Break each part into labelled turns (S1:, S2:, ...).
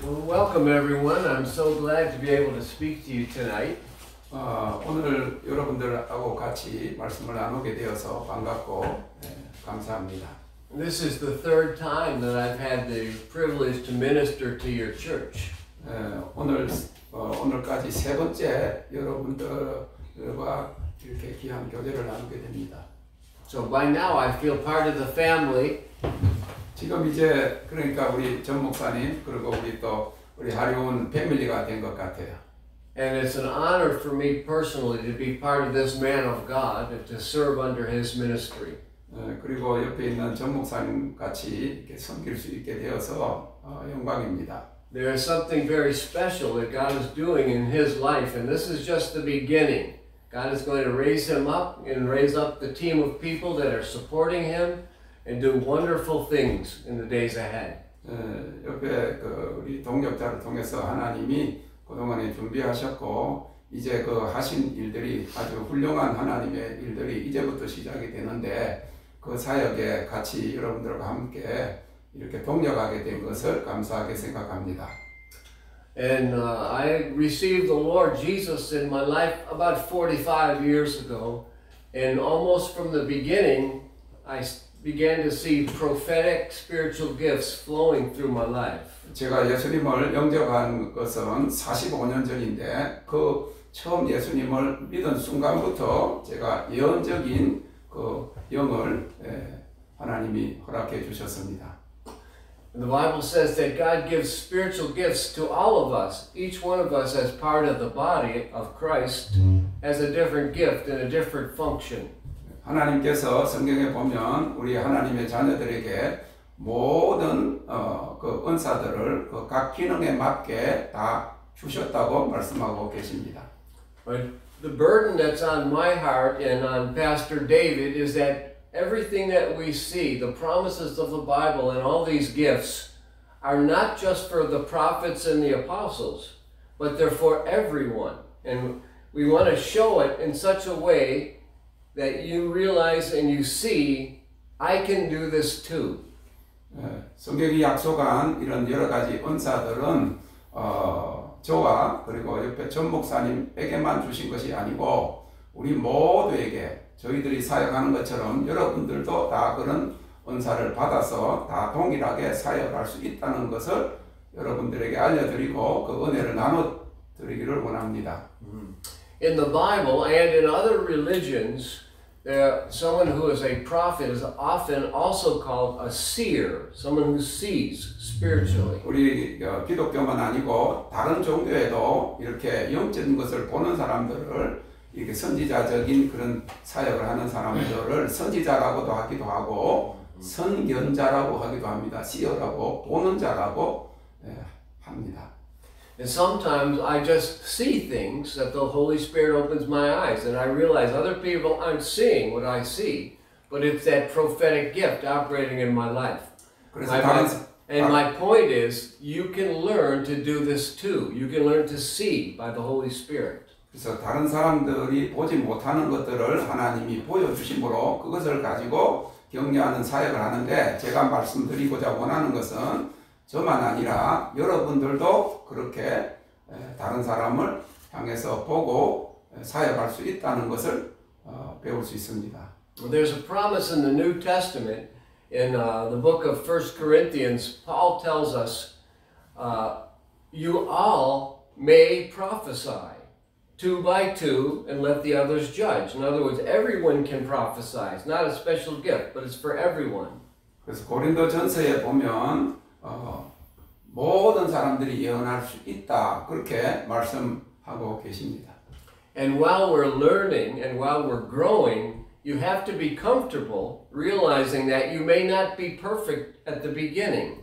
S1: Well, welcome everyone. I'm so glad to be able to speak to you tonight.
S2: 오늘 여러분들하고 같이 말씀을 나누게 되어서 반갑고 감사합니다.
S1: This is the third time that I've had the privilege to minister to your church.
S2: 오늘까지 세 번째 여러분들과 이렇게 귀한 교제를 나누게 됩니다.
S1: So by now I feel part of the family.
S2: 지금 이제 그러니까 우리 전 목사님 그리고 우리 하리온 패밀리가 된 것 같아요.
S1: And it's an honor for me personally to be part of this man of God and to serve under his ministry.
S2: 그리고 옆에 있는 전 목사님 같이 이렇게 섬길 수 있게 되어서 영광입니다.
S1: There is something very special that God is doing in his life, and this is just the beginning. God is going to raise him up and raise up the team of people that are supporting him and do wonderful things in the days ahead.
S2: 옆에 우리 동역자를 통해서 하나님이 그동안에 준비하셨고 이제 하신 일들이 아주 훌륭한 하나님의 일들이 이제부터 시작이 되는데 그 사역에 같이 여러분들과 함께 이렇게 동역하게 된 것을 감사하게 생각합니다.
S1: And I received the Lord Jesus in my life about 45 years ago, and almost from the beginning I began to see prophetic spiritual gifts flowing through my life.
S2: 제가 예수님을 영접한 것은 45년 전인데 그 처음 예수님을 믿은 순간부터 제가 예언적인 그 영을 하나님이 허락해 주셨습니다.
S1: And the Bible says that God gives spiritual gifts to all of us. Each one of us as part of the body of Christ has a different gift and a different function.
S2: 하나님께서 성경에 보면 우리 하나님의 자녀들에게 모든 그 은사들을 그 각 기능에 맞게 다 주셨다고 말씀하고 계십니다.
S1: But the burden that's on my heart and on Pastor David is that everything that we see, the promises of the Bible and all these gifts, are not just for the prophets and the apostles, but they're for everyone. And we want to show it in such a way that you realize and you see, I can do this too.
S2: 성경이 약속한 이런 여러 가지 은사들은 저와 그리고 옆에 전 목사님에게만 주신 것이 아니고 우리 모두에게 저희들이 사역하는 것처럼 여러분들도 다 그런 은사를 받아서 다 동일하게 사역할 수 있다는 것을 여러분들에게 알려드리고 그 은혜를 나눠드리기를 원합니다.
S1: In the Bible and in other religions, someone who is a prophet is often also called a seer, someone who sees spiritually.
S2: 우리 기독교만 아니고 다른 종교에도 이렇게 영적인 것을 보는 사람들을 이렇게 선지자적인 그런 사역을 하는 사람들을 선지자라고도 하기도 하고 선견자라고 하기도 합니다. seer라고 보는 자라고 합니다.
S1: And sometimes I just see things that the Holy Spirit opens my eyes and I realize other people aren't seeing what I see, but it's that prophetic gift operating in my life. And my point is, you can learn to do this too. You can learn to see by the Holy Spirit.
S2: 그래서 다른 사람들이 보지 못하는 것들을 하나님이 보여주심으로 그것을 가지고 격려하는 사역을 하는데 제가 말씀드리고자 원하는 것은 저만 아니라 여러분들도 그렇게 다른 사람을 향해서 보고 사역할 수 있다는 것을 배울 수 있습니다.
S1: There's a promise in the New Testament in the book of 1 Corinthians. Paul tells us, you all may prophesy, 2 by 2, and let the others judge. In other words, everyone can prophesy. It's not a special gift, but it's for everyone.
S2: 그래서 고린도전서에 보면 모든 사람들이 예언할 수 있다 그렇게 말씀하고 계십니다.
S1: And while we're learning and while we're growing, you have to be comfortable realizing that you may not be perfect at the beginning.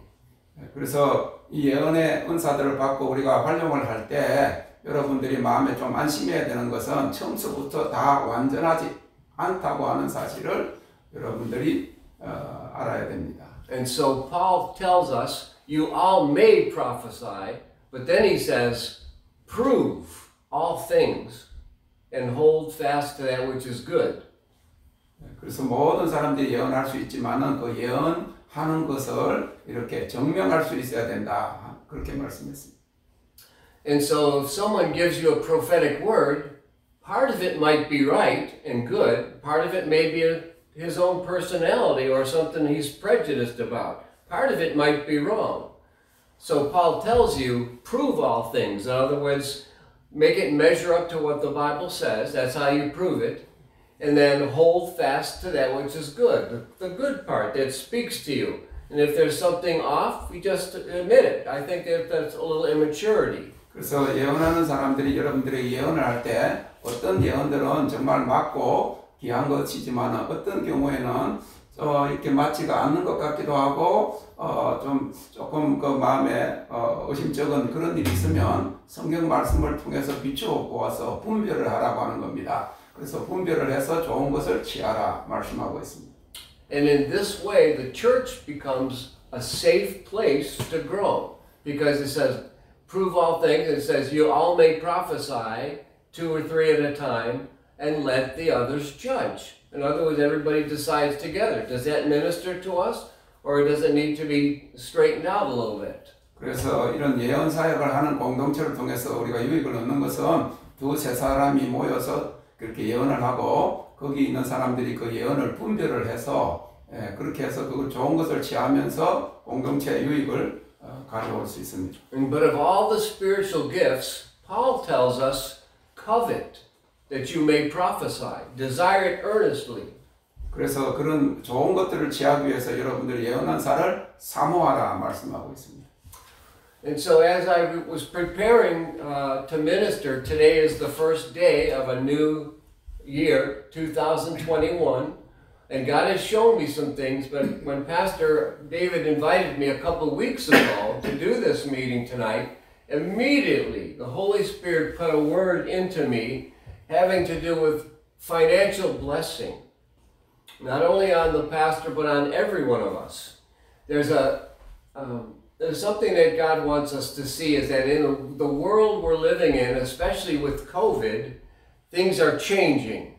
S2: 그래서 이 예언의 은사들을 받고 우리가 활용을 할 때 여러분들이 마음에 좀 안심해야 되는 것은 처음부터 다 완전하지 않다고 하는 사실을 여러분들이 알아야 됩니다.
S1: And so Paul tells us, you all may prophesy, but then he says, prove all things and hold fast to that which is good.
S2: 그래서 모든 사람들이 예언할 수 있지만은 그 예언 하는 것을 이렇게 증명할 수 있어야 된다. 그렇게 말씀했습니다.
S1: And so if someone gives you a prophetic word, part of it might be right and good. Part of it may be his own personality or something he's prejudiced about. Part of it might be wrong. So Paul tells you, prove all things. In other words, make it measure up to what the Bible says. That's how you prove it. And then hold fast to that which is good, the good part that speaks to you. And if there's something off, you just admit it. I think that's a little immaturity.
S2: 그래서 예언하는 사람들이 여러분들에게 예언을 할 때 어떤 예언들은 정말 맞고 귀한 것이지만 어떤 경우에는 이렇게 맞지가 않는 것 같기도 하고 조금 그 마음에 의심쩍은 그런 일이 있으면 성경 말씀을 통해서 비추어 보아서 분별을 하라고 하는 겁니다. 그래서 분별을 해서 좋은 것을 취하라 말씀하고 있습니다.
S1: And in this way, the church becomes a safe place to grow because it says, prove all things. It says, you all may prophesy 2 or 3 at a time and let the others judge. In other words, everybody decides together. Does that minister to us or does it need to be straightened out a little bit?
S2: 그래서 이런 예언 사역을 하는 공동체를 통해서 우리가 유익을 얻는 것은 2, 3사람이 모여서 그렇게 예언을 하고 거기 있는 사람들이 그 예언을 분별을 해서 그렇게 해서 그 좋은 것을 취하면서 공동체의 유익을 가져올 수 있습니다.
S1: But of all the spiritual gifts, Paul tells us, covet that you may prophesy. Desire it earnestly.
S2: 그래서 그런 좋은 것들을 취하기 위해서 여러분들 예언한 사를 사모하라 말씀하고 있습니다.
S1: And so as I was preparing to minister, today is the first day of a new year, 2021, and God has shown me some things, but when Pastor David invited me a couple of weeks ago to do this meeting tonight, immediately the Holy Spirit put a word into me having to do with financial blessing, not only on the pastor, but on every one of us. There's something that God wants us to see is that in the world we're living in, especially with COVID, things are changing.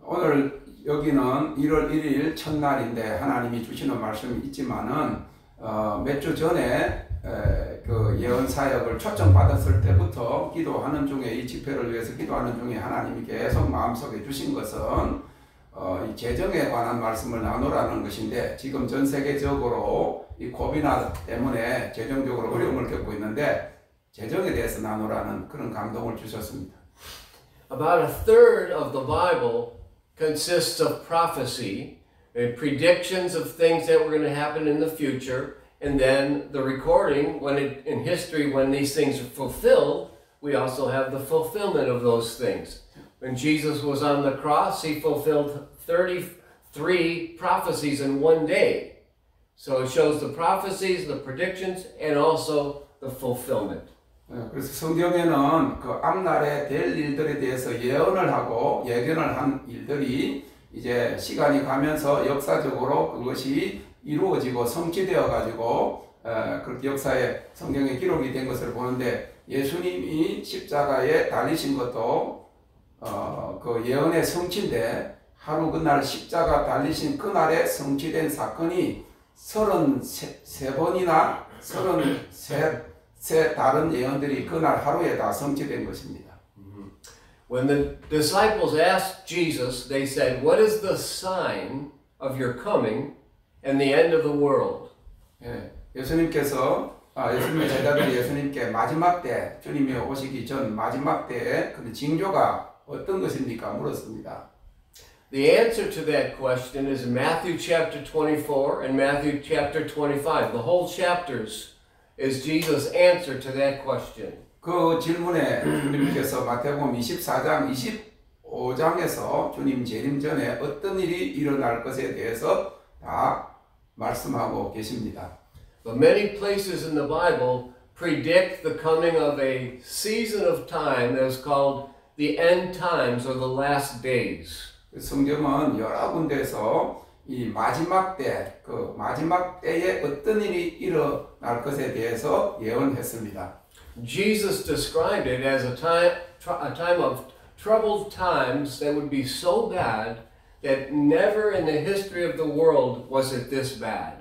S2: 오늘 여기는 1월 1일 첫날인데 하나님이 주시는 말씀이 있지만은 몇 주 전에 그 예언 사역을 초청받았을 때부터 기도하는 중에 이 집회를 위해서 기도하는 중에 하나님이 계속 마음속에 주신 것은 이 재정에 관한 말씀을 나누라는 것인데 지금 전 세계적으로 이 코비드 때문에 재정적으로 어려움을 겪고 있는데 재정에 대해서 나누라는 그런 감동을 주셨습니다.
S1: About a third of the Bible consists of prophecy and predictions of things that were going to happen in the future, and then the recording in history when these things are fulfilled, we also have the fulfillment of those things. When Jesus was on the cross, he fulfilled 33 prophecies in one day. So it shows the prophecies, the predictions, and also the fulfillment.
S2: 그래서 성경에는 그 앞날에 될 일들에 대해서 예언을 하고 예견을 한 일들이 이제 시간이 가면서 역사적으로 그것이 이루어지고 성취되어 가지고 그렇게 역사에 성경에 기록이 된 것을 보는데 예수님이 십자가에 달리신 것도 그 예언의 성취인데 하루 그날 십자가 달리신 그날에 성취된 사건이 33번이나 33 다른 예언들이 그날 하루에 다 성취된 것입니다.
S1: When the disciples asked Jesus, they said, "What is the sign of your coming and the end of the world?"
S2: 예수님께서 예수님의 제자들이 예수님께 마지막 때 주님이 오시기 전 마지막 때의 그 징조가 어떤 것입니까? 물었습니다.
S1: The answer to that question is Matthew chapter 24 and Matthew chapter 25. The whole chapters is Jesus' answer to that question.
S2: 그 질문에 주님께서 마태복음 24장, 25장에서 주님 재림 전에 어떤 일이 일어날 것에 대해서 다 말씀하고 계십니다.
S1: But many places in the Bible predict the coming of a season of time that is called the end times or the last days.
S2: 성경은 여러 군데에서 이 마지막 때, 그 마지막 때에 어떤 일이 일어날 것에 대해서 예언했습니다.
S1: Jesus described it as a time of troubled times that would be so bad that never in the history of the world was it this bad.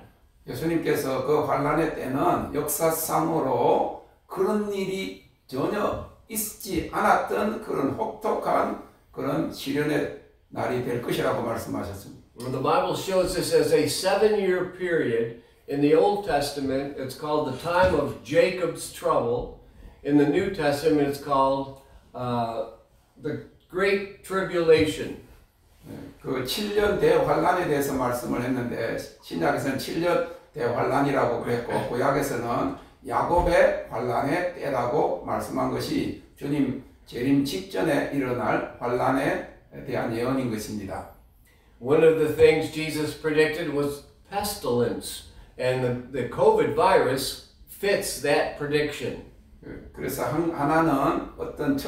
S2: 예수님께서 그 환란의 때는 역사상으로 그런 일이 전혀 있지 않았던 그런 혹독한 그런 시련의 날이 될 것이라고 말씀하셨습니다.
S1: The Bible shows this as a 7-year period. In the Old Testament, it's called the time of Jacob's trouble. In the New Testament, it's called the Great Tribulation.
S2: 그 7년 대환란에 대해서 말씀을 했는데 신약에서는 7년 대환란이라고 그랬고 구약에서는 야곱의 환란의 때라고 말씀한 것이 주님 재림 직전에 일어날 환란에 대한 예언인 것입니다.
S1: One of the things Jesus predicted was pestilence, and the COVID virus fits that prediction.
S2: 그래서 하나는 어떤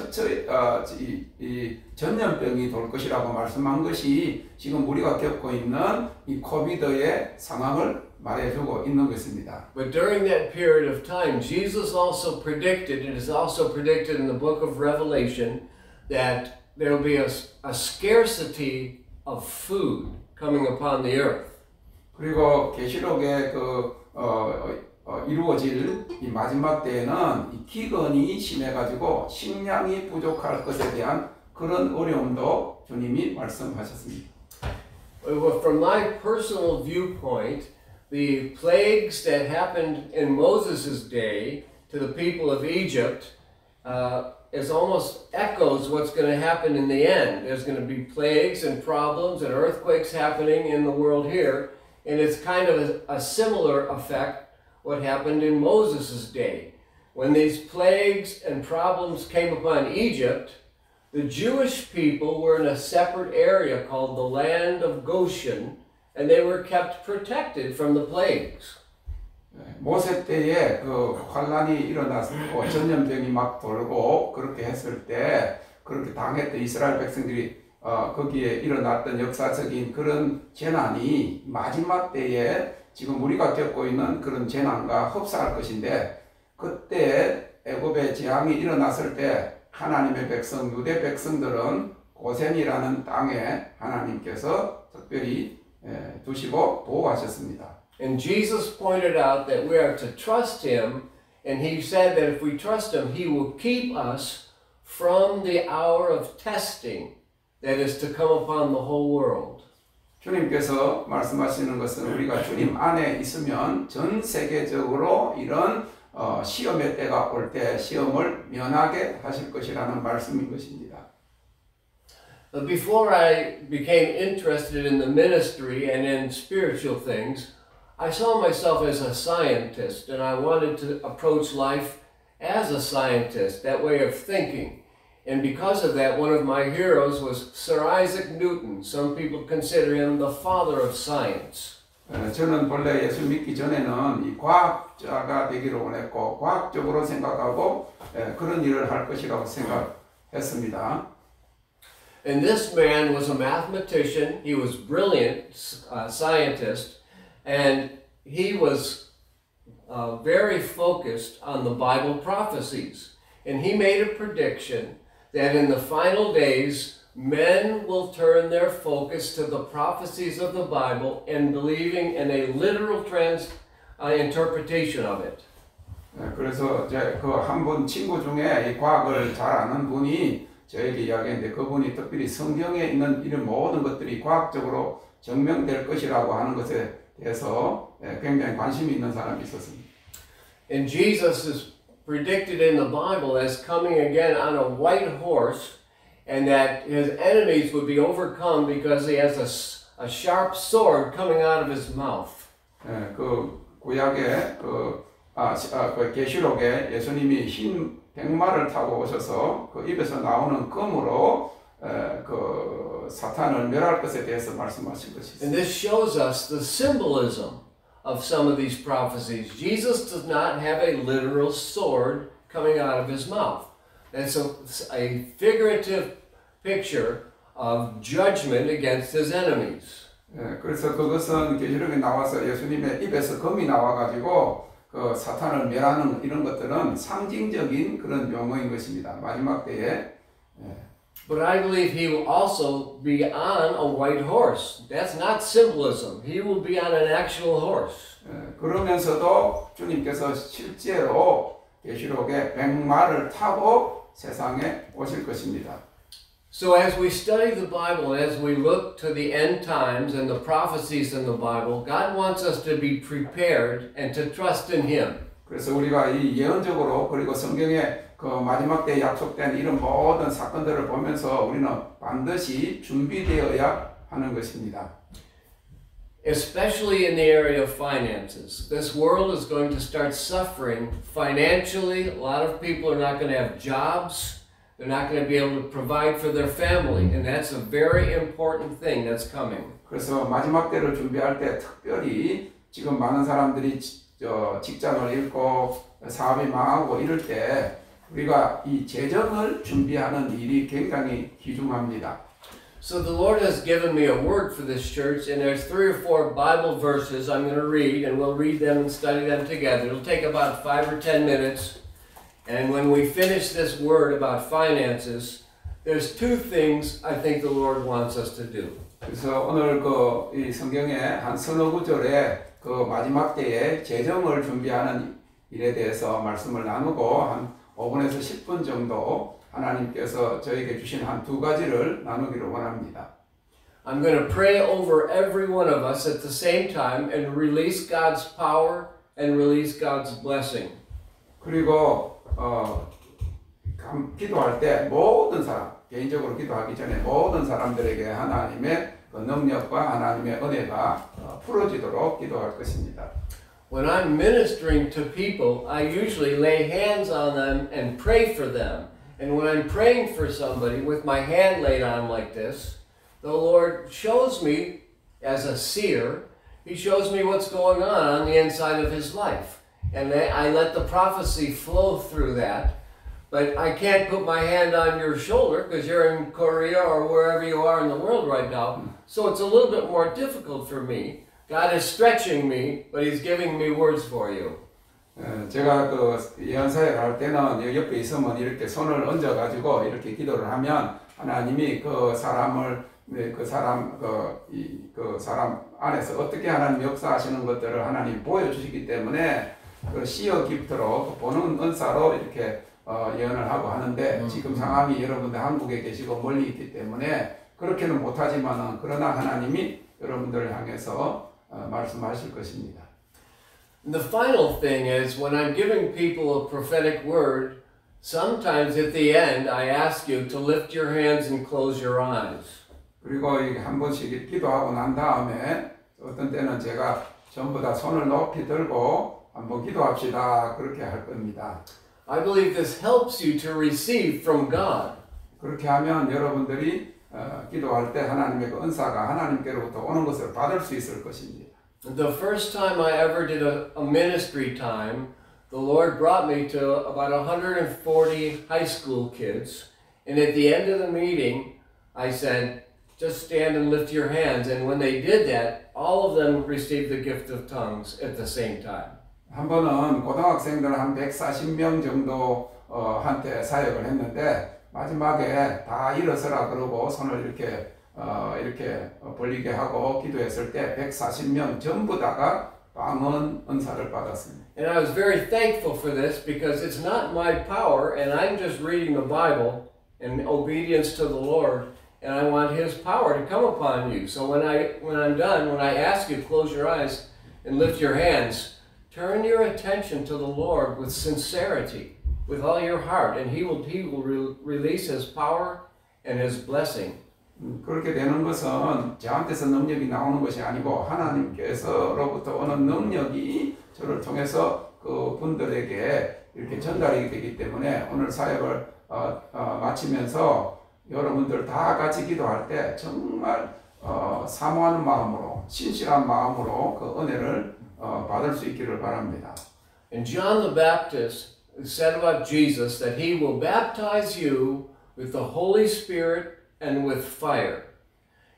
S2: 이 전염병이 돌 것이라고 말씀한 것이 지금 우리가 겪고 있는 이 코비드의 상황을 말해주고 있는 것입니다.
S1: But during that period of time, Jesus also predicted, it is also predicted in the book of Revelation, that there will be a scarcity of food coming upon the earth.
S2: 그리고 계시록에 이루어질 이 마지막 때에는 이 기근이 심해가지고 식량이 부족할 것에 대한 그런 어려움도 주님이 말씀하셨습니다.
S1: Well, from my personal viewpoint, the plagues that happened in Moses' day to the people of Egypt is almost echoes what's going to happen in the end. There's going to be plagues and problems and earthquakes happening in the world here, and it's kind of a similar effect what happened in Moses' day. When these plagues and problems came upon Egypt, the Jewish people were in a separate area called the land of Goshen, and they were kept protected from the plagues.
S2: 모세 때에 그 환란이 일어났고 전염병이 막 돌고 그렇게 했을 때 그렇게 당했던 이스라엘 백성들이 거기에 일어났던 역사적인 그런 재난이 마지막 때에 지금 우리가 겪고 있는 그런 재난과 흡사할 것인데 그때 애굽의 재앙이 일어났을 때 하나님의 백성, 유대 백성들은 고센이라는 땅에 하나님께서 특별히 두시고 보호하셨습니다.
S1: And Jesus pointed out that we are to trust Him, and He said that if we trust Him, He will keep us from the hour of testing that is to come upon the whole world.
S2: 주님께서 말씀하시는 것은 우리가 주님 안에 있으면 전 세계적으로 이런 시험의 때가 올 때 시험을 면하게 하실 것이라는 말씀인 것입니다.
S1: Before I became interested in the ministry and in spiritual things, I saw myself as a scientist, and I wanted to approach life as a scientist, that way of thinking. And because of that, one of my heroes was Sir Isaac Newton. Some people consider him the father of science.
S2: 저는 본래 예수 믿기 전에는 이 과학자가 되기를 원했고 과학적으로 생각하고 그런 일을 할 것이라고 생각했습니다.
S1: And this man was a mathematician. He was brilliant scientist, and he was very focused on the Bible prophecies. And he made a prediction that in the final days, men will turn their focus to the prophecies of the Bible and believing in a literal interpretation of it.
S2: 그래서 그 한 분 친구 중에 이 과학을 잘 아는 분이 저에게 이야기했는데 그분이 특별히 성경에 있는 이런 모든 것들이 과학적으로 증명될 것이라고 하는 것에 대해서 굉장히 관심이 있는 사람이 있었습니다.
S1: And Jesus is predicted in the Bible as coming again on a white horse, and that his enemies would be overcome because he has a sharp sword coming out of his mouth.
S2: 그 구약의 그 계시록에 예수님이 흰 백마를 타고 오셔서 그 입에서 나오는 검으로 그 사탄을 멸할 것에 대해서 말씀하신 것이죠.
S1: And this shows us the symbolism of some of these prophecies. Jesus does not have a literal sword coming out of his mouth. It's a figurative picture of judgment against his enemies.
S2: 그래서 그것은 계시록에 나와서 예수님의 입에서 검이 나와가지고 그 사탄을 멸하는 이런 것들은 상징적인 그런 용어인 것입니다. 마지막 때에
S1: But I believe he will also be on a white horse. That's not symbolism. He will be on an actual horse.
S2: 그러면서도 주님께서 실제로 계시록에 백마를 타고 세상에 오실 것입니다.
S1: So as we study the Bible, as we look to the end times and the prophecies in the Bible, God wants us to be prepared and to trust in Him.
S2: 그래서 우리가 이 예언적으로 그리고 성경에 그 마지막 때에 약속된 이런 모든 사건들을 보면서 우리는 반드시 준비되어야 하는 것입니다.
S1: Especially in the area of finances. This world is going to start suffering financially. A lot of people are not going to have jobs. They're not going to be able to provide for their family. And that's a very important thing that's coming.
S2: 그래서 마지막 때를 준비할 때 특별히 지금 많은 사람들이 직장을 잃고 사업이 망하고 이럴 때 우리가 이 재정을 준비하는 일이 굉장히 귀중합니다.
S1: So the Lord has given me a word for this church, and there's 3 or 4 Bible verses I'm going to read, and we'll read them and study them together. It'll take about 5 or 10 minutes. And when we finish this word about finances, there's 2 things I think the Lord wants us to do.
S2: 그래서 오늘 이 성경에 한 서너 구절에 그 마지막 때에 재정을 준비하는 일에 대해서 말씀을 나누고 한 5분에서 10분 정도 하나님께서 저에게 주신 한 2가지를 나누기를 원합니다.
S1: I'm going to pray over every one of us at the same time and release God's power and release God's blessing.
S2: 그리고 기도할 때 모든 사람, 개인적으로 기도하기 전에 모든 사람들에게 하나님의 그 능력과 하나님의 은혜가 풀어지도록 기도할 것입니다.
S1: When I'm ministering to people, I usually lay hands on them and pray for them. And when I'm praying for somebody with my hand laid on like this, the Lord shows me, as a seer, He shows me what's going on the inside of his life. And I let the prophecy flow through that. But I can't put my hand on your shoulder because you're in Korea or wherever you are in the world right now. So it's a little bit more difficult for me. God is stretching me, but He's giving me words for you.
S2: 제가 그 예언사역 할 때는 옆에 있으면 이렇게 손을 얹어가지고 이렇게 기도를 하면 하나님이 그 사람 안에서 어떻게 하나님 역사하시는 것들을 하나님 보여주시기 때문에 그 시어 기프트로 보는 은사로 이렇게 예언을 하고 하는데 지금 상황이 여러분들 한국에 계시고 멀리 있기 때문에 그렇게는 못하지만은 그러나 하나님이 여러분들을 향해서 말씀하실 것입니다.
S1: And the final thing is when I'm giving people a prophetic word, sometimes at the end I ask you to lift your hands and close your eyes.
S2: 그리고 한 번씩 기도하고 난 다음에 어떤 때는 제가 전부 다 손을 높이 들고 한번 기도합시다 그렇게 할 겁니다.
S1: I believe this helps you to receive from God.
S2: 그렇게 하면 여러분들이 기도할 때 하나님의 그 은사가 하나님께로부터 오는 것을 받을 수 있을 것입니다.
S1: The first time I ever did a ministry time, the Lord brought me to about 140 high school kids, and at the end of the meeting, I said, just stand and lift your hands, and when they did that, all of them received the gift of tongues at the same time.
S2: 한 번은 고등학생들 한 140명 정도 한테 사역을 했는데 마지막에 다 일어서라 그러고 손을 이렇게 벌리게 하고 기도했을 때 140명 전부 다가 방언 은사를 받았습니다.
S1: And I was very thankful for this because it's not my power and I'm just reading the Bible in obedience to the Lord and I want His power to come upon you. So when I'm done, when I ask you close your eyes and lift your hands, turn your attention to the Lord with sincerity, with all your heart, and He will release His power and His blessing.
S2: 그렇게 되는 것은 저한테서 능력이 나오는 것이 아니고 하나님께서로부터 오는 능력이 저를 통해서 그 분들에게 이렇게 전달이 되기 때문에 오늘 사역을 마치면서 여러분들 다 같이 기도할 때 정말 사모하는 마음으로 신실한 마음으로 그 은혜를 받을 수 있기를 바랍니다.
S1: And John the Baptist said about Jesus that he will baptize you with the Holy Spirit and with fire.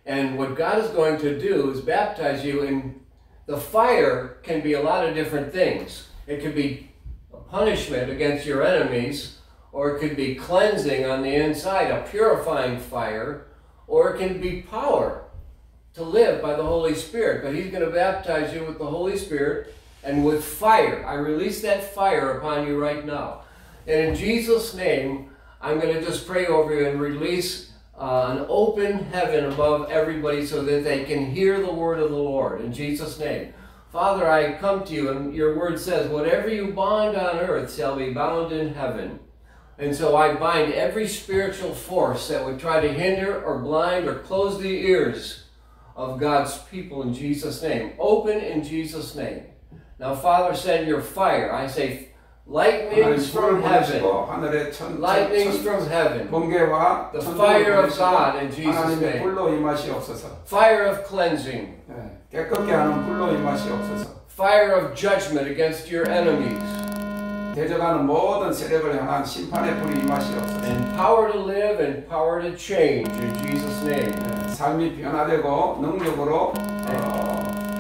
S1: And what God is going to do is baptize you in the fire can be a lot of different things. It could be a punishment against your enemies, or it could be cleansing on the inside, a purifying fire, or it can be power to live by the Holy Spirit. But He's going to baptize you with the Holy Spirit and with fire. I release that fire upon you right now. And in Jesus' name, I'm going to just pray over you and release an open heaven above everybody so that they can hear the word of the Lord. In Jesus' name. Father, I come to you, and your word says, whatever you bind on earth shall be bound in heaven. And so I bind every spiritual force that would try to hinder or blind or close the ears of God's people in Jesus' name. Open in Jesus' name. Now, Father, send your fire. I say, lightnings from heaven. Lightnings from heaven. The fire of God in Jesus' name. Fire of cleansing.
S2: 깨끗게 하는 불로 임하시옵소서.
S1: Fire of judgment against your enemies.
S2: 대적하는 모든 세력을 향한 심판의 불이 임하시옵소서.
S1: And power to live and power to change in Jesus' name.
S2: 삶이 변화되고 능력으로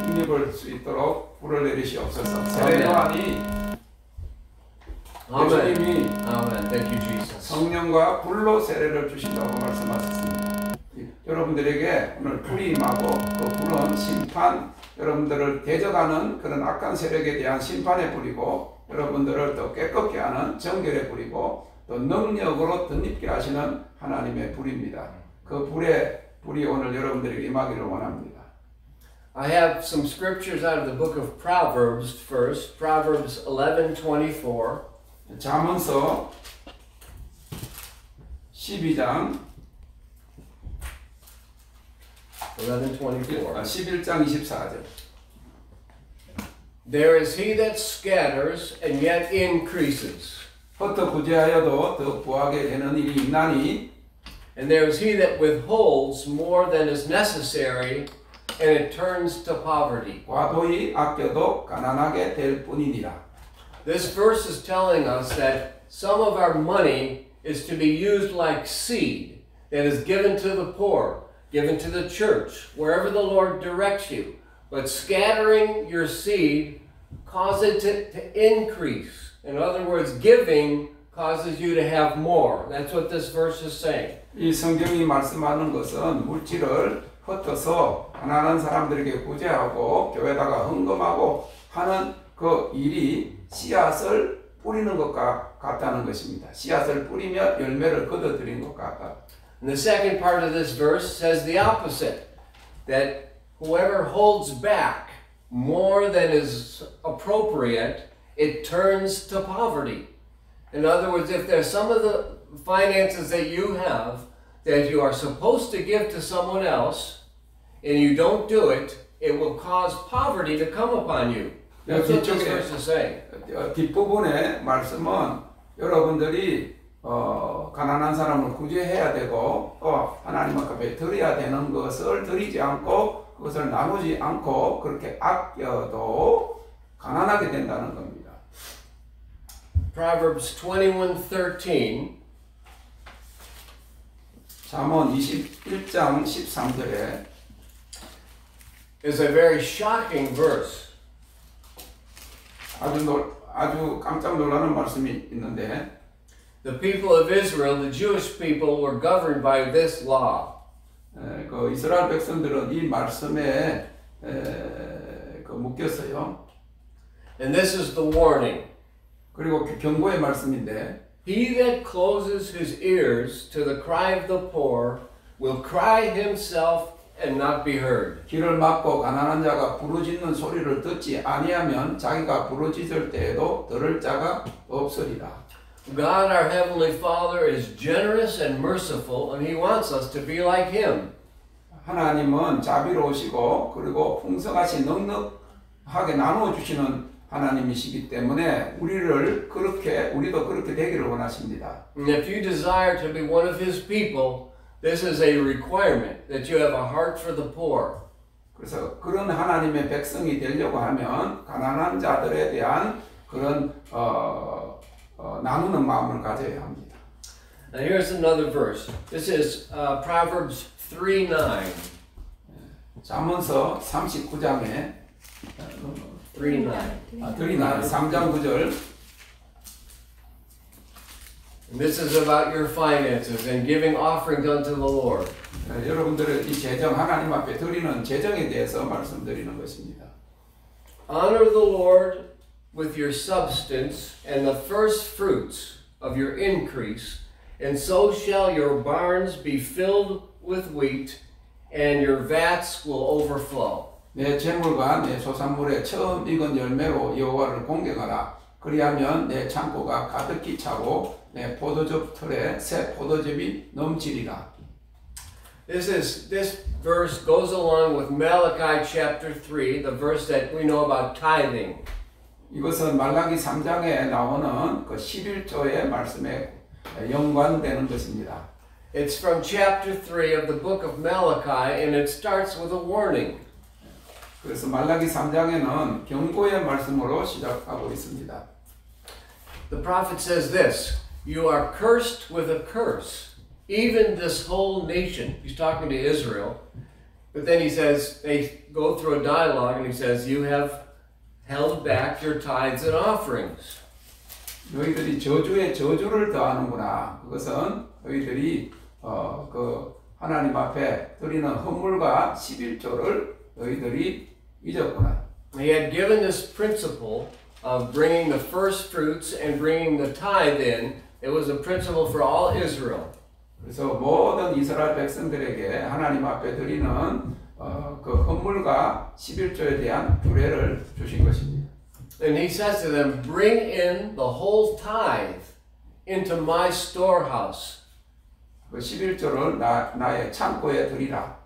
S2: 힘입을 수 있도록 불을 내리시옵소서. 세례 요한이 예수님이
S1: Thank you, Jesus.
S2: 성령과 불로 세례를 주신다고 말씀하셨습니다. 여러분들에게 오늘 불이 임하고 그 불은 심판, 여러분들을 대적하는 그런 악한 세력에 대한 심판의 불이고 여러분들을 더 깨끗게 하는 정결의 불이고 또 능력으로 덧입게 하시는 하나님의 불입니다. 그 불이 오늘 여러분들에게 임하기를 원합니다.
S1: I have some scriptures out of the book of Proverbs first. Proverbs 11:24.
S2: 잠언서 12장
S1: 11:24.
S2: 11장 24절.
S1: There is he that scatters and yet increases.
S2: 흩어 구제하여도 더 부하게 되는 일이 있나니
S1: And there is he that withholds more than is necessary and it turns to poverty.
S2: 과도히 아껴도 가난하게 될 뿐이니라.
S1: This verse is telling us that some of our money is to be used like seed that is given to the poor, given to the church, wherever the Lord directs you. But scattering your seed causes it to increase. In other words, giving causes you to have more. That's what this verse is saying.
S2: 이 성경이 말씀하는 것은 물질을 흩어서 가난한 사람들에게 구제하고 교회다가 헌금하고 하는 그 일이 씨앗을 뿌리는 것과 같다는 것입니다. 씨앗을 뿌리며 열매를 거둬들인 것 같다.
S1: And the second part of this verse says the opposite, that whoever holds back more than is appropriate, it turns to poverty. In other words, if there's some of the finances that you have that you are supposed to give to someone else and you don't do it, it will cause poverty to come upon you. That's what this verse is saying.
S2: 뒷부분의 말씀은 여러분들이 가난한 사람을 구제해야 되고 또 하나님 앞에 드려야 되는 것을 드리지 않고 그것을 나누지 않고 그렇게 아껴도 가난하게 된다는 겁니다.
S1: Proverbs 21:13.
S2: 잠언 21장 13절에
S1: is a very shocking verse.
S2: 아주 깜짝 놀라는 말씀이 있는데
S1: The people of Israel, the Jewish people, were governed by this law.
S2: 그 이스라엘 백성들은 이 말씀에 묶였어요.
S1: And this is the warning.
S2: 그리고 경고의 말씀인데
S1: He that closes his ears to the cry of the poor will cry himself and not be heard.
S2: 귀를 막고 가난한 자가 부르짖는 소리를 듣지 아니하면 자기가 부르짖을 때에도 들을 자가 없으리라.
S1: God, our Heavenly Father, is generous and merciful, and He wants us to be like Him.
S2: 하나님은 자비로우시고 그리고 풍성하신 넉넉하게 나누어 주시는 하나님이시기 때문에 우리도 그렇게 되기를 원하십니다.
S1: And if you desire to be one of His people, this is a requirement that you have a heart for the poor.
S2: 그래서 그런 하나님의 백성이 되려고 하면 가난한 자들에 대한 그런 나누는 마음을 가져야 합니다.
S1: And here's another verse. This is Proverbs 3:9.
S2: 잠언서 39장에
S1: 3:9.
S2: 3장 9절
S1: And this is about your finances and giving offerings unto the Lord.
S2: 여러분들의 이 재정 하나님 앞에 드리는 재정에 대해서 말씀드리는 것입니다.
S1: Honor the Lord with your substance and the first fruits of your increase, and so shall your barns be filled with wheat, and your vats will overflow.
S2: 내 재물과 내 소산물의 처음 익은 열매로 여호와를 공경하라. 그리하면 내 창고가 가득히 차고 내 포도즙 틀에 새 포도즙이 넘치리라.
S1: This verse goes along with Malachi chapter 3, the verse that we know about tithing.
S2: 이것은 말라기 3장에 나오는 그 11조의 말씀에 연관되는 것입니다.
S1: It's from chapter 3 of the book of Malachi, and it starts with a warning.
S2: 그래서 말라기 3장에는 경고의 말씀으로 시작하고 있습니다.
S1: The prophet says this, you are cursed with a curse, even this whole nation. He's talking to Israel. But then he says, they go through a dialogue, and he says, you have held back your tithes and offerings.
S2: 너희들이 저주에 저주를 더하는구나. 그것은 너희들이 그 하나님 앞에 드리는 헌물과 11조를 너희들이 잊었구나.
S1: He had given this principle of bringing the first fruits and bringing the tithe in. It was a principle for all Israel.
S2: 그래서 모든 이스라엘 백성들에게 하나님 앞에 드리는 그 헌물과 11조에 대한 규례를 주신 것입니다.
S1: And he says to them, bring in the whole tithe into my storehouse.
S2: 그 11조를 나의 창고에 드리라.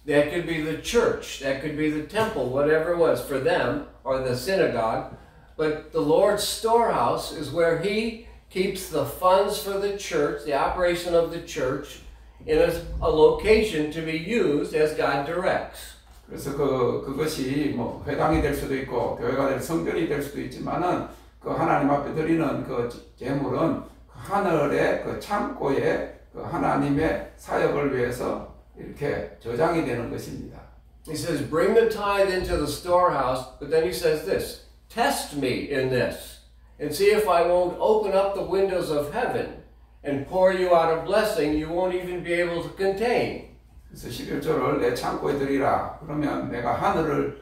S1: That could be the church, that could be the temple, whatever it was for them, or the synagogue. But the Lord's storehouse is where he keeps the funds for the church, the operation of the church, in a location to be used as God directs.
S2: 그래서 그것이 뭐 회당이 될 수도 있고 교회가 될 성전이 될 수도 있지만은 그 하나님 앞에 드리는 그 제물은 하늘의 그 창고에 그 하나님의 사역을 위해서 이렇게 저장이 되는 것입니다.
S1: He says, bring the tithe into the storehouse, but then he says this, test me in this, and see if I won't open up the windows of heaven and pour you out a blessing you won't even be able to contain.
S2: 그래서 11조를 내 창고에 드리라. 그러면 내가 하늘을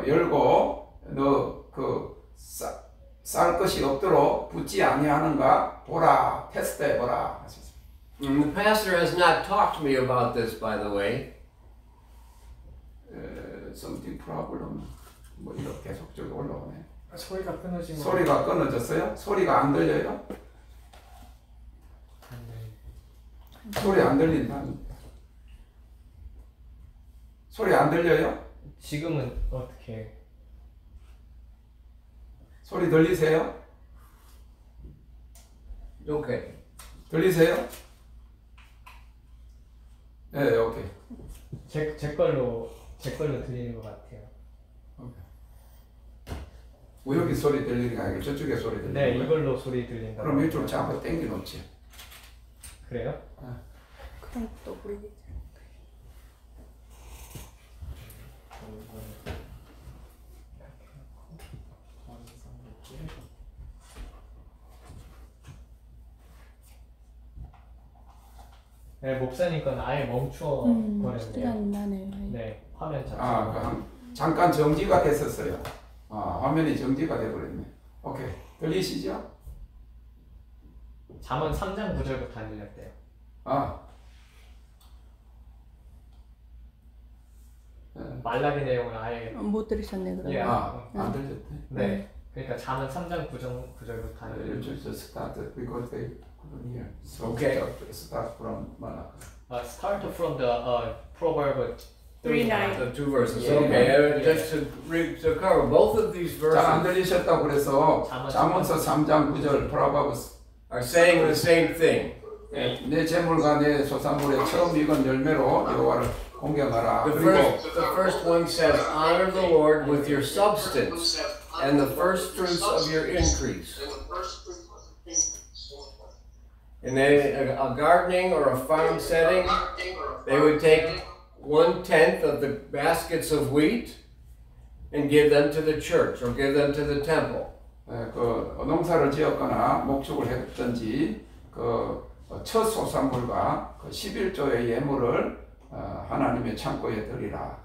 S2: 열고 너 쌀 것이 없도록 붓지 아니하는가 보라, 테스트해 보라.
S1: The pastor has not talked to me about this, by the way.
S2: Something problem. 뭐 이렇게 계속적으로 올라오네.
S3: 소리가 끊어진 거.
S2: 소리가 끊어졌어요? 소리가 안 들려요? 소리 안 들린다. 소리 안 들려요?
S3: 지금은 어떻게?
S2: 소리 들리세요?
S1: Okay.
S2: 들리세요? 네, 오케이.
S3: 제 걸로 들리는 것 같아요.
S2: 뭐 여기 소리 들리는 게 아니고 저쪽에 소리 들리는
S3: 네,
S2: 거예요?
S3: 이걸로 소리 들린다.
S2: 그럼 이쪽으로 잡고 당겨 놓지.
S3: 그래요?
S4: 그럼 또 보이겠죠.
S3: 네, 목사님 건 아예 멈춰 버렸네요.
S4: 시간이 나네요.
S3: 네, 화면 자체.
S2: 잠깐 정지가 됐었어요. 화면이 정지가 돼버렸네. 오케이, 들리시죠?
S3: 잠언 3장 9절부터 안 들렸대요. 말라기 내용을 아예
S4: 못 들으셨네 그럼.
S3: 예.
S2: 안 들렸대.
S3: 네, 그러니까 잠언 3장 9절부터 안 들렸대요.
S2: You just start because they couldn't hear. So
S1: Okay.
S2: Start from Malachi.
S3: Start from the proverb
S4: 3:9.
S1: The two verses.
S3: Yeah.
S1: Okay. Just to cover both of these
S2: 잘안
S1: verses
S2: 들리셨다고 그래서 잠언서 3장 9절 프로바브스
S1: are saying the same thing.
S2: 내 재물과 내 소산물의 처음 익은 열매로 여호와를 공경하라.
S1: The first one says, honor the Lord with your substance and the first fruits of your increase. In a gardening or a farm setting, they would take 1/10 of the baskets of wheat and give them to the church or give them to the temple.
S2: 그 농사를 지었거나 목축을 했든지 첫 소산물과 그 11조의 예물을 하나님의 창고에 드리라.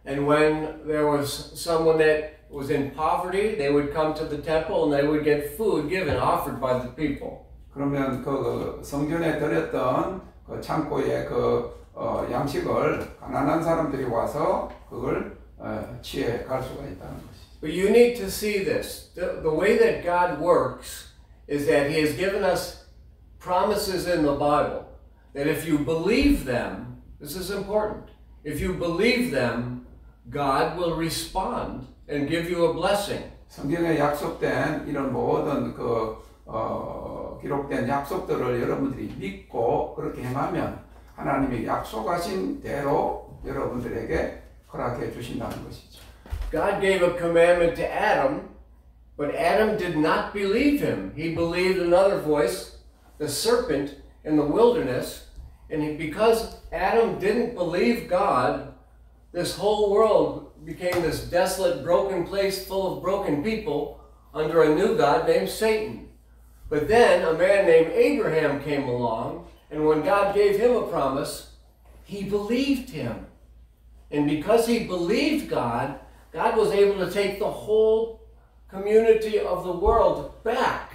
S1: And when there was someone that was in poverty, they would come to the temple and they would get food given, offered by the people.
S2: 그러면 그 성전에 드렸던 그 창고에 양식을 가난한 사람들이 와서 그걸 취해 갈 수가 있다는 것이죠.
S1: But you need to see this. The way that God works is that He has given us promises in the Bible that if you believe them, this is important. If you believe them, God will respond and give you a blessing.
S2: 성경에 약속된 이런 모든 기록된 약속들을 여러분들이 믿고 그렇게 행하면 하나님이 약속하신 대로 여러분들에게 허락해 주신다는 것이죠.
S1: God gave a commandment to Adam, but Adam did not believe him. He believed another voice, the serpent in the wilderness, and because Adam didn't believe God, this whole world became this desolate, broken place full of broken people under a new God named Satan. But then a man named Abraham came along, and when God gave him a promise, he believed him. And because he believed God, God was able to take the whole community of the world back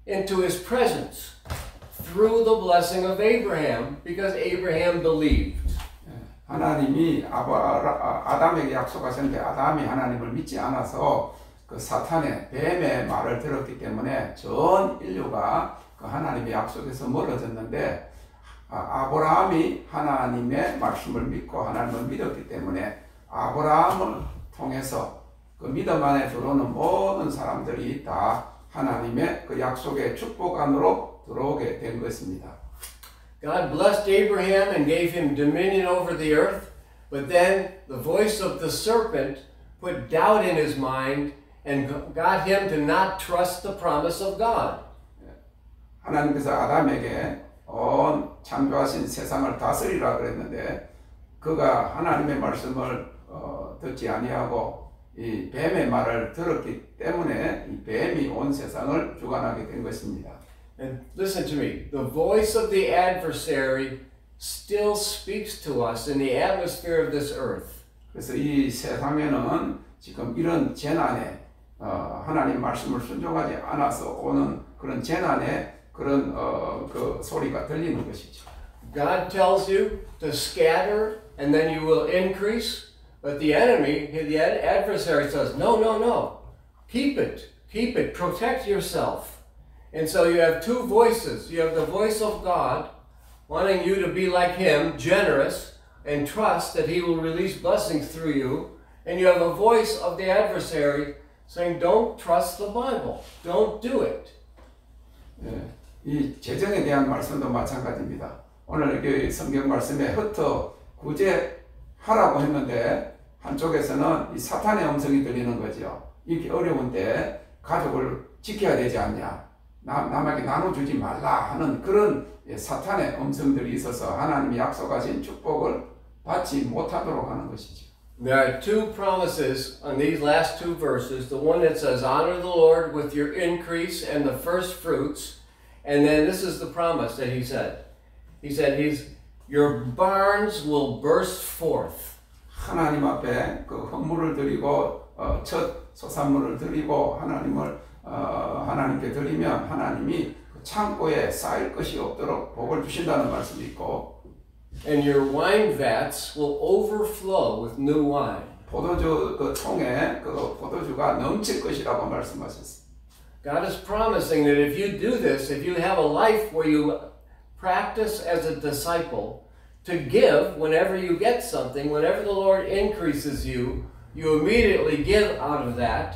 S1: into His presence through the blessing of Abraham, because Abraham believed.
S2: 하나님이 아담에게 약속하셨는데 아담이 하나님을 믿지 않아서 그 사탄의 뱀의 말을 들었기 때문에 전 인류가 그 하나님의 약속에서 멀어졌는데 아브라함이 하나님의 말씀을 믿고 하나님을 믿었기 때문에 아브라함을 통해서 그 믿음 안에 들어오는 모든 사람들이 다 하나님의 그 약속의 축복 안으로 들어오게 된 것입니다.
S1: God blessed Abraham and gave him dominion over the earth, but then the voice of the serpent put doubt in his mind and got him to not trust the promise of God.
S2: 하나님께서 아담에게 온 창조하신 세상을 다스리라 그랬는데 그가 하나님의 말씀을 듣지 아니하고 이 뱀의 말을 들었기 때문에 이 뱀이 온 세상을 주관하게 된 것입니다.
S1: And listen to me, the voice of the adversary still speaks to us in the atmosphere of this earth.
S2: 그래서 이 세상에는 지금 이런 재난에 하나님 말씀을 순종하지 않아서 오는 그런 재난에 그런 그 소리가 들리는 것이죠.
S1: God tells you to scatter and then you will increase, but the enemy, the adversary says, no, no, no, keep it, protect yourself. And so you have two voices. You have the voice of God wanting you to be like Him, generous, and trust that He will release blessings through you. And you have a voice of the adversary saying, don't trust the Bible. Don't do it.
S2: 예, 이 재정에 대한 말씀도 마찬가지입니다. 오늘 그 성경 말씀에 흩어 구제하라고 했는데 한쪽에서는 이 사탄의 음성이 들리는 거죠. 이렇게 어려운 때 가족을 지켜야 되지 않냐. 남에게 나눠주지 말라 하는 그런 사탄의 음성들이 있어서 하나님이 약속하신 축복을 받지 못하도록 하는 것이죠.
S1: There are two promises on these last two verses. The one that says, honor the Lord with your increase and the first fruits. And then this is the promise that He said. He said, your barns will burst forth.
S2: 하나님 앞에 그 헌물을 드리고 첫 소산물을 드리고 하나님께 드리면 하나님이 그 창고에 쌓일 것이 없도록 복을 주신다는 말씀이 있고
S1: And your wine vats will overflow with new wine.
S2: 포도주 그 통에 그 포도주가 넘칠 것이라고 말씀하셨습니다.
S1: God is promising that if you do this, if you have a life where you practice as a disciple to give whenever you get something, whenever the Lord increases you, you immediately give out of that.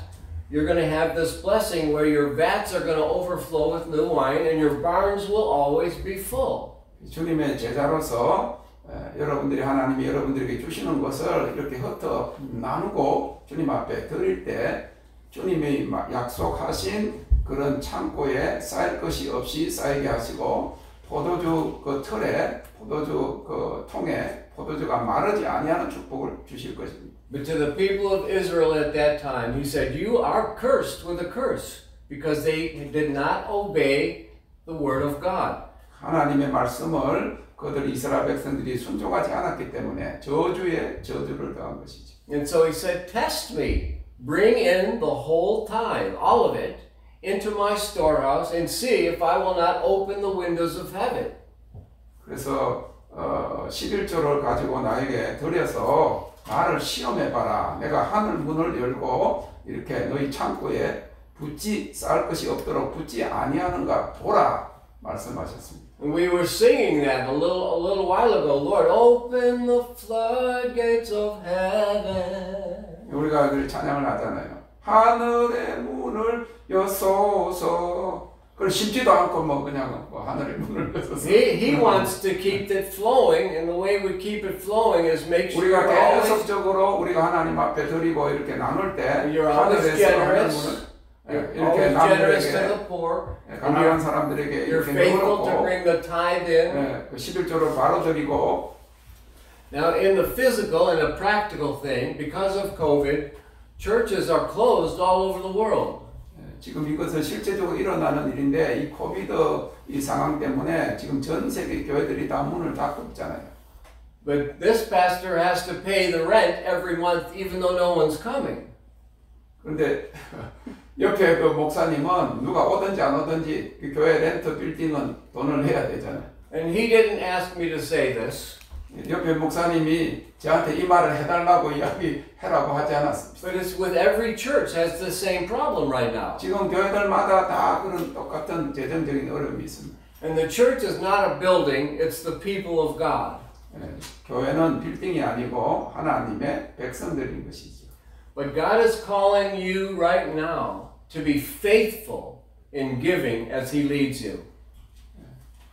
S1: You're going to have this blessing where your vats are going to overflow with new wine and your barns will always be full.
S2: 주님의 제자로서 여러분들이 하나님이 여러분들에게 주시는 것을 이렇게 흩어 나누고 주님 앞에 드릴 때 주님이 약속하신 그런 창고에 쌓일 것이 없이 쌓이게 하시고 포도주 그 틀에 포도주 그 통에 포도주가 마르지 아니하는 축복을 주실 것입니다.
S1: But to the people of Israel at that time, He said, you are cursed with a curse because they did not obey the word of God.
S2: 하나님의 말씀을 그들 이스라엘 백성들이 순종하지 않았기 때문에 저주에 저주를 더한 것이죠.
S1: And so he said, test me, bring in the whole tithe, all of it, into my storehouse and see if I will not open the windows of heaven.
S2: 그래서 11조를 가지고 나에게 드려서 나를 시험해봐라. 내가 하늘 문을 열고 이렇게 너희 창고에 붓지 쌓을 것이 없도록 붓지 아니하는가 보라 말씀하셨습니다.
S1: And we were singing that a little while ago. Lord, open the floodgates of heaven.
S2: 우리가 그 찬양을 하잖아요. 하늘의 문을 여소서. 그걸 심지도 않고 뭐 그냥 뭐 하늘의 문을 여소서.
S1: He wants to keep it flowing, and the way we keep it flowing is make sure
S2: 우리가
S1: we're always,
S2: 계속적으로 우리가 하나님 앞에 드리고 이렇게 나눌 때
S1: you're always
S2: 하늘에서 하늘
S1: generous.
S2: 문을
S1: You're
S2: 이렇게
S1: always generous to
S2: 남들에게
S1: the poor.
S2: 가난한 사람들에게
S1: You're
S2: 이렇게
S1: faithful to
S2: 늘었고
S1: bring the tithe in.
S2: 그 11조를 바로 드리고
S1: Now, in the physical and a practical thing, because of COVID, churches are closed all over the world.
S2: 지금 이것은 실제적으로 일어나는 일인데 이 코비드 이 상황 때문에 지금 전 세계 교회들이 다 문을 닫고 있잖아요.
S1: But this pastor has to pay the rent every month, even though no one's coming.
S2: 그런데 옆에 그 목사님은 누가 오든지 안 오든지 그 교회 렌트 빌딩은 돈을 내야 되잖아요.
S1: And he didn't ask me to say this,
S2: 옆에 목사님이 저한테 이 말을 해달라고 이야기해라고 하지 않았습니다.
S1: but it's with every church has the same problem right now.
S2: 지금 교회들마다 다 그런 똑같은 재정적인 어려움이 있습니다.
S1: And the church is not a building, it's the people of God.
S2: 교회는 빌딩이 아니고 하나님의 백성들인 것이죠.
S1: But God is calling you right now to be faithful in giving as He leads you.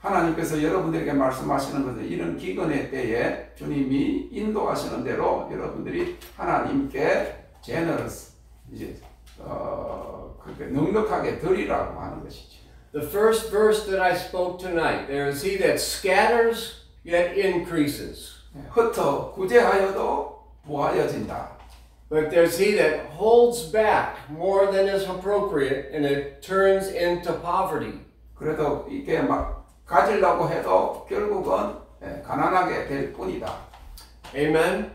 S2: 하나님께서 여러분들에게 말씀하시는 것은 이런 기근의 때에 주님이 인도하시는 대로 여러분들이 하나님께 generous 이제 그렇게 넉넉하게 드리라고 하는 것이죠.
S1: The first verse that I spoke tonight, there is He that scatters yet increases.
S2: 흩어 구제하여도 부하여진다.
S1: But there's he that holds back more than is appropriate and it turns into poverty.
S2: 그래도 이게 막 가지려고 해도 결국은 가난하게 될 뿐이다.
S1: Amen?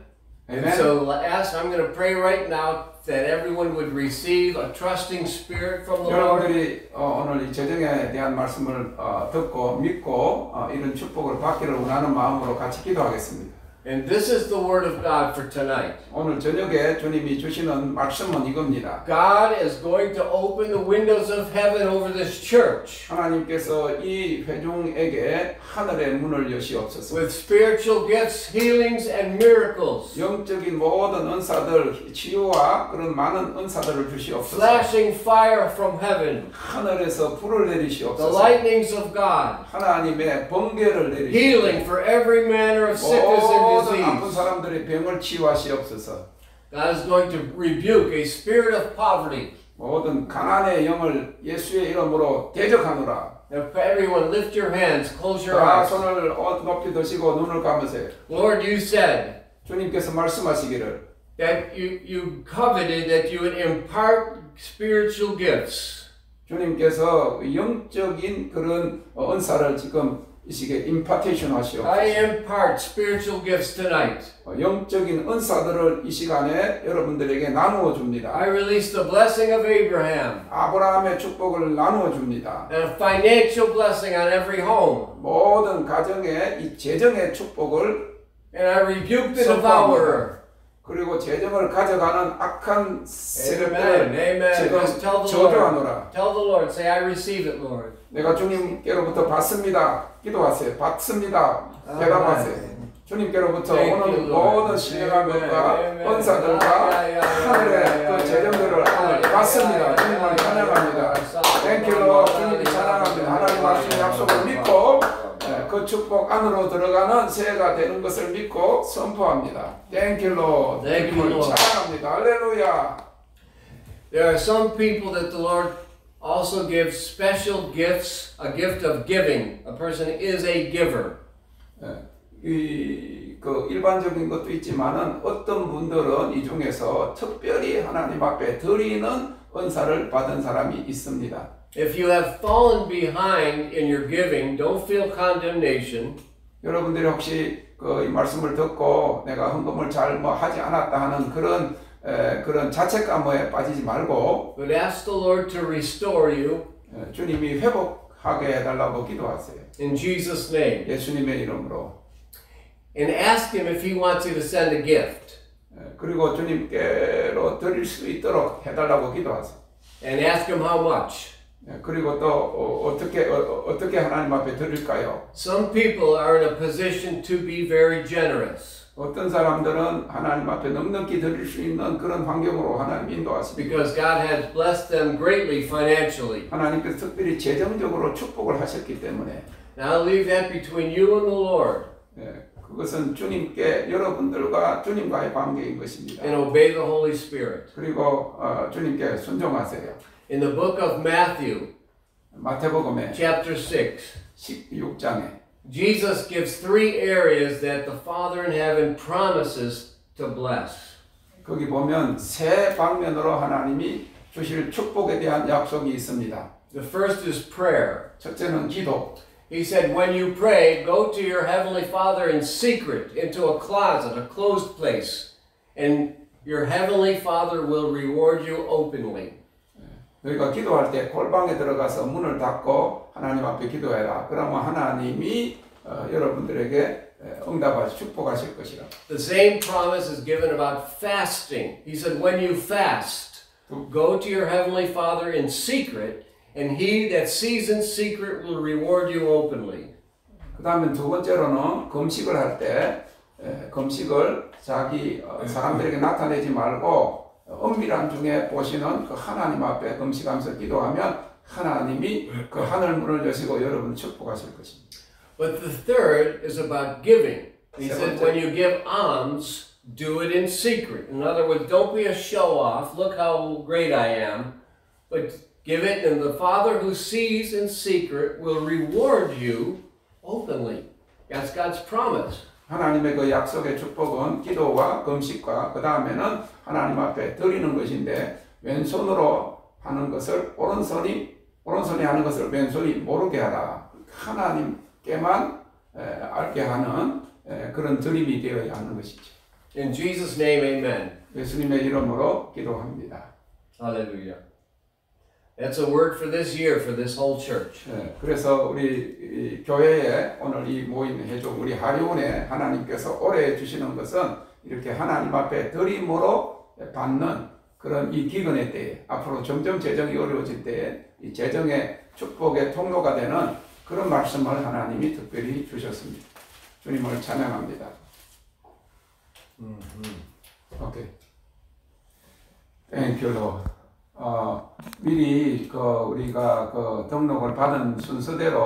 S2: Amen.
S1: So I'm going to pray right now that everyone would receive a trusting spirit from the Lord.
S2: 여러분들이 오늘 이 재정에 대한 말씀을 듣고 믿고 이런 축복을 받기를 원하는 마음으로 같이 기도하겠습니다.
S1: And this is the word of God for tonight.
S2: 오늘 저녁에 주님이 주시는 말씀은 이겁니다.
S1: God is going to open the windows of heaven over this church
S2: 하나님께서 이 회중에게 하늘의 문을 여시옵소서.
S1: with spiritual gifts, healings, and miracles.
S2: 영적인 모든 은사들, 치유와 그런 많은 은사들을 주시옵소서.
S1: Flashing fire from heaven.
S2: 하늘에서 불을
S1: The
S2: 내리시옵소서.
S1: lightnings of God.
S2: 하나님의 번개를 내리시옵소서.
S1: Healing for every manner of sickness and
S2: 모든 아픈
S1: disease.
S2: 사람들의 병을 치유하시옵소서.
S1: God is going to rebuke a spirit of poverty.
S2: 모든 가난의 영을 예수의 이름으로 대적하노라.
S1: If everyone lift your hands, close your
S2: 다
S1: eyes.
S2: 손을 높이 드시고 눈을 감으세요.
S1: Lord, you said
S2: 주님께서 말씀하시기를
S1: that you coveted that you would impart spiritual gifts.
S2: 주님께서 영적인 그런 은사를 지금 이 시기에 임파테이션
S1: I
S2: 하시옵소서.
S1: impart spiritual gifts tonight.
S2: 영적인 은사들을 이 시간에 여러분들에게 나누어 줍니다.
S1: I release the blessing of Abraham
S2: 아브라함의 축복을 나누어 줍니다.
S1: and a financial blessing on every home.
S2: 모든 가정에 이 재정의 축복을
S1: And I rebuke the devourer.
S2: 그리고 재정을 가져가는 악한
S1: Amen.
S2: 세력들을
S1: Amen.
S2: 지금
S1: Just tell the Lord.
S2: 저주하노라.
S1: Tell the Lord. Say, I receive it, Lord.
S2: 내가 주님께로부터 받습니다. 기도하세요. 받습니다. 대답하세요. 주님께로부터
S1: Thank
S2: 오는
S1: you, Lord.
S2: 모든 신령한 것과
S1: Amen.
S2: 은사들과 하늘의 그 재정들을 오늘 받습니다.
S1: yeah,
S2: 주님을
S1: yeah,
S2: 찬양합니다.
S1: yeah.
S2: Thank you, Lord. 주님이 찬양합니다. 하나님 말씀의 약속을 믿고 그 축복 안으로 들어가는 새해가 되는 것을 믿고 선포합니다. Thank you, Lord.
S1: Thank you,
S2: 주님을
S1: Lord.
S2: 찬양합니다. 할렐루야.
S1: There are some people that the Lord also gives special gifts, a gift of giving. A person is a giver.
S2: 그 일반적인 것도 있지만은 어떤 분들은 이 중에서 특별히 하나님 앞에 드리는 은사를 받은 사람이 있습니다.
S1: If you have fallen behind in your giving, don't feel condemnation.
S2: 여러분들이 혹시 이 말씀을 듣고 내가 헌금을 잘 하지 않았다 하는 그런 자책감에 빠지지 말고
S1: But ask the Lord to restore you
S2: 주님이 회복하게 해달라고 기도하세요.
S1: in Jesus' name.
S2: 예수님의 이름으로.
S1: And ask Him if He wants you to send a gift.
S2: 그리고 주님께로 드릴 수 있도록 해달라고 기도하세요.
S1: And ask Him how much.
S2: 그리고 또 어떻게 하나님 앞에 드릴까요?
S1: Some people are in a position to be very generous
S2: 어떤 사람들은 하나님 앞에 넉넉히 드릴 수 있는 그런 환경으로 하나님 인도하십니다.
S1: because God has blessed them greatly financially.
S2: 하나님께서 특별히 재정적으로 축복을 하셨기 때문에
S1: Now leave that between you and the Lord
S2: 그것은 주님께 여러분들과 주님과의 관계인 것입니다.
S1: and obey the Holy Spirit.
S2: 그리고 주님께 순종하세요.
S1: In the book of Matthew,
S2: 마태복음의
S1: chapter 6,
S2: 16장에
S1: Jesus gives 3 areas that the Father in heaven promises to bless.
S2: 거기 보면 세 방면으로 하나님이 주실 축복에 대한 약속이 있습니다.
S1: The first is prayer.
S2: 첫째는 기도.
S1: He said, when you pray, go to your heavenly Father in secret, into a closet, a closed place, and your heavenly Father will reward you openly.
S2: 너희가 기도할 때 골방에 들어가서 문을 닫고 하나님 앞에 기도해라. 그러면 하나님이 여러분들에게 응답하시 축복하실 것이라.
S1: The same promise is given about fasting. He said, when you fast, go to your heavenly Father in secret, and He that sees in secret will reward you openly.
S2: 그 다음에 두 번째로는 금식을 할 때 금식을 자기 사람들에게 나타내지 말고 은밀한 중에 보시는 그 하나님 앞에 금식하면서 기도하면 하나님이 그 하늘 문을 여시고 여러분을 축복하실 것입니다.
S1: But the third is about giving. He said, when you give alms, do it in secret. In other words, don't be a show-off. Look how great I am. But give it, and the Father who sees in secret will reward you openly. That's God's promise.
S2: 하나님의 그 약속의 축복은 기도와 금식과 그 다음에는 하나님 앞에 드리는 것인데 왼손으로 하는 것을 오른손이 하는 것을 왼손이 모르게 하라. 하나님께만 알게 하는 그런 드림이 되어야 하는 것이죠.
S1: In Jesus' name, amen.
S2: 예수님의 이름으로 기도합니다.
S1: Hallelujah. That's a word for this year, for this whole church.
S2: 그래서 우리 교회에 오늘 이 모임 해준 우리 하리온에 하나님께서 올해 주시는 것은 이렇게 하나님 앞에 드림으로 받는 그런 이 기근의 때에 앞으로 점점 재정이 어려워질 때에 이 재정의 축복의 통로가 되는 그런 말씀을 하나님이 특별히 주셨습니다. 주님을 찬양합니다. 오케이. Thank you, Lord. 미리 우리가 등록을 받은 순서대로